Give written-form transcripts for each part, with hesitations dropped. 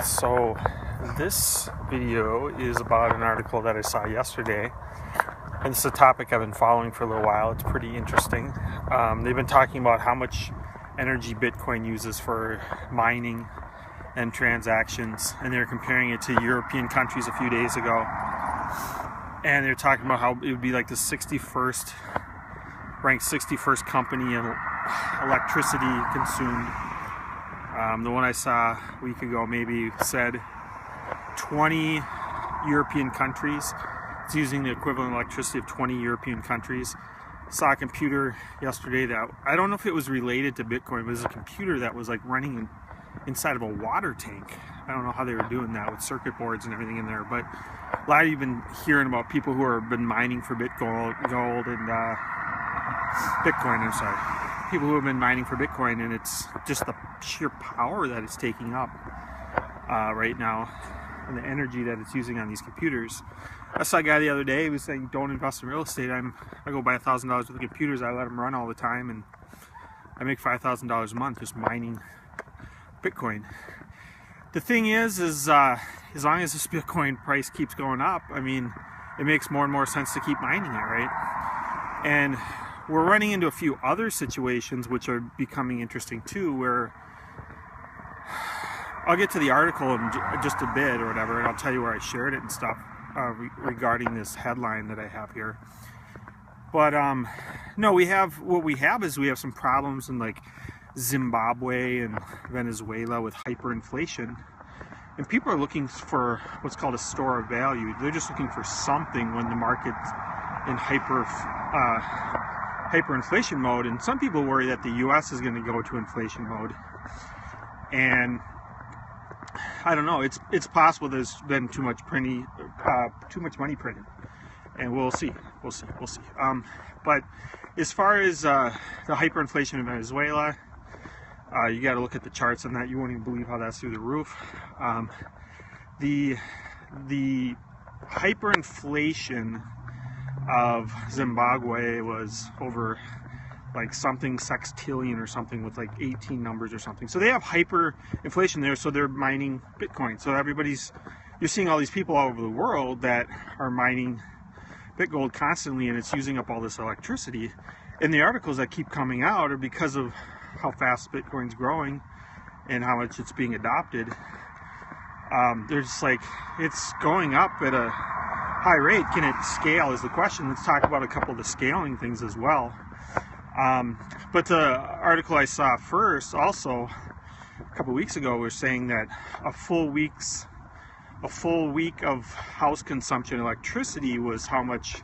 So this video is about an article that I saw yesterday, and it's a topic I've been following for a little while. It's pretty interesting. They've been talking about how much energy Bitcoin uses for mining and transactions, and they're comparing it to European countries a few days ago, and they're talking about how it would be like the ranked 61st company in electricity consumed. The one I saw a week ago maybe said 20 European countries. It's using the equivalent electricity of 20 European countries. Saw a computer yesterday that, I don't know if it was related to Bitcoin, but it was a computer that was like running inside of a water tank. I don't know how they were doing that with circuit boards and everything in there, but a lot of you have been hearing about people who have been mining for Bitcoin I'm sorry. People who have been mining for Bitcoin, and it's just the sheer power that it's taking up right now and the energy that it's using on these computers. I saw a guy the other day who was saying, don't invest in real estate. I go buy $1,000 worth of computers. I let them run all the time, and I make $5,000 a month just mining Bitcoin. The thing is as long as this Bitcoin price keeps going up, I mean, it makes more and more sense to keep mining it, right? And we're running into a few other situations which are becoming interesting too, where I'll get to the article in just a bit or whatever, and I'll tell you where I shared it and stuff regarding this headline that I have here. But no, we have some problems in like Zimbabwe and Venezuela with hyperinflation, and people are looking for what's called a store of value. They're just looking for something when the market's in hyperinflation mode, and some people worry that the US is going to go to inflation mode. And I don't know, it's possible there's been too much money printed, and we'll see. But as far as the hyperinflation in Venezuela, you got to look at the charts on that. You won't even believe how that's through the roof. The hyperinflation of Zimbabwe was over like something sextillion or something, with like 18 numbers or something. So they have hyperinflation there, so they're mining Bitcoin. So you're seeing all these people all over the world that are mining Bitgold constantly, and it's using up all this electricity. And the articles that keep coming out are because of how fast Bitcoin's growing and how much it's being adopted. They're just like, it's going up at a high rate. Can it scale is the question. Let's talk about a couple of the scaling things as well. But the article I saw first, also a couple weeks ago, was saying that a full week of house consumption electricity was how much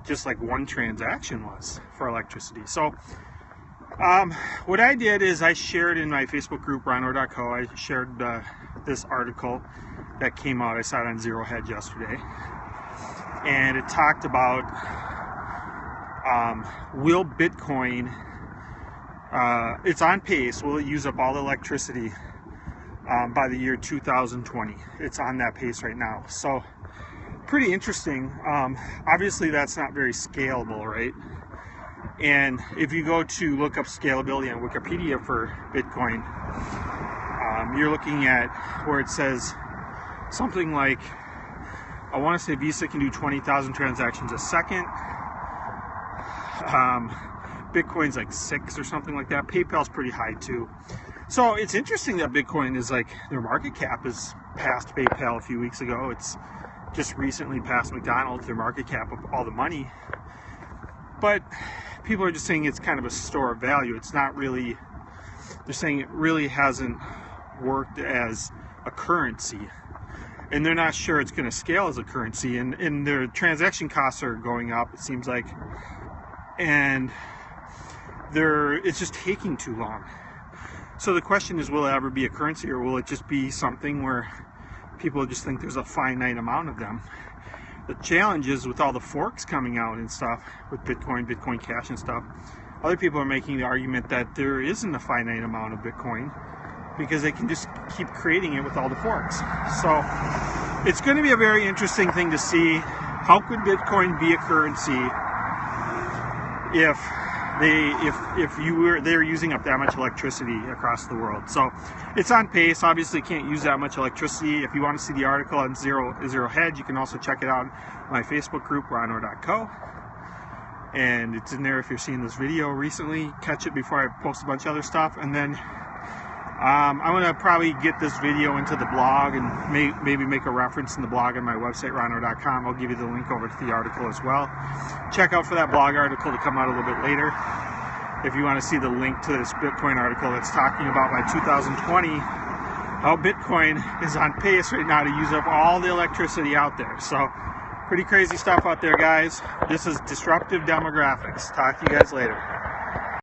just like one transaction was for electricity. So what I did is I shared in my Facebook group, RonOr.co, I shared this article that came out. I saw it on Zero Hedge yesterday, and it talked about will Bitcoin, it's on pace, will it use up all the electricity by the year 2020? It's on that pace right now. So pretty interesting. Obviously that's not very scalable, right? And if you go to look up scalability on Wikipedia for Bitcoin, you're looking at where it says something like, I want to say Visa can do 20,000 transactions a second. Bitcoin's like 6 or something like that. PayPal's pretty high too. So it's interesting that Bitcoin is like, their market cap is past PayPal a few weeks ago. It's just recently passed McDonald's, their market cap of all the money. But people are just saying it's kind of a store of value. It's not really, they're saying it really hasn't worked as a currency. And they're not sure it's going to scale as a currency. And their transaction costs are going up, it seems like. And it's just taking too long. So the question is, will it ever be a currency, or will it just be something where people just think there's a finite amount of them? The challenge is with all the forks coming out and stuff with Bitcoin Cash and stuff, other people are making the argument that there isn't a finite amount of Bitcoin because they can just keep creating it with all the forks. So it's going to be a very interesting thing to see. How could Bitcoin be a currency if they're using up that much electricity across the world. So it's on pace. Obviously can't use that much electricity. If you want to see the article on Zero Hedge, you can also check it out on my Facebook group, ronor.co. And it's in there if you're seeing this video recently. Catch it before I post a bunch of other stuff. And then I'm going to probably get this video into the blog and maybe make a reference in the blog on my website, ronor.com. I'll give you the link over to the article as well. Check out for that blog article to come out a little bit later. If you want to see the link to this Bitcoin article that's talking about by 2020, how Bitcoin is on pace right now to use up all the electricity out there. So pretty crazy stuff out there, guys. This is Disruptive Demographics. Talk to you guys later.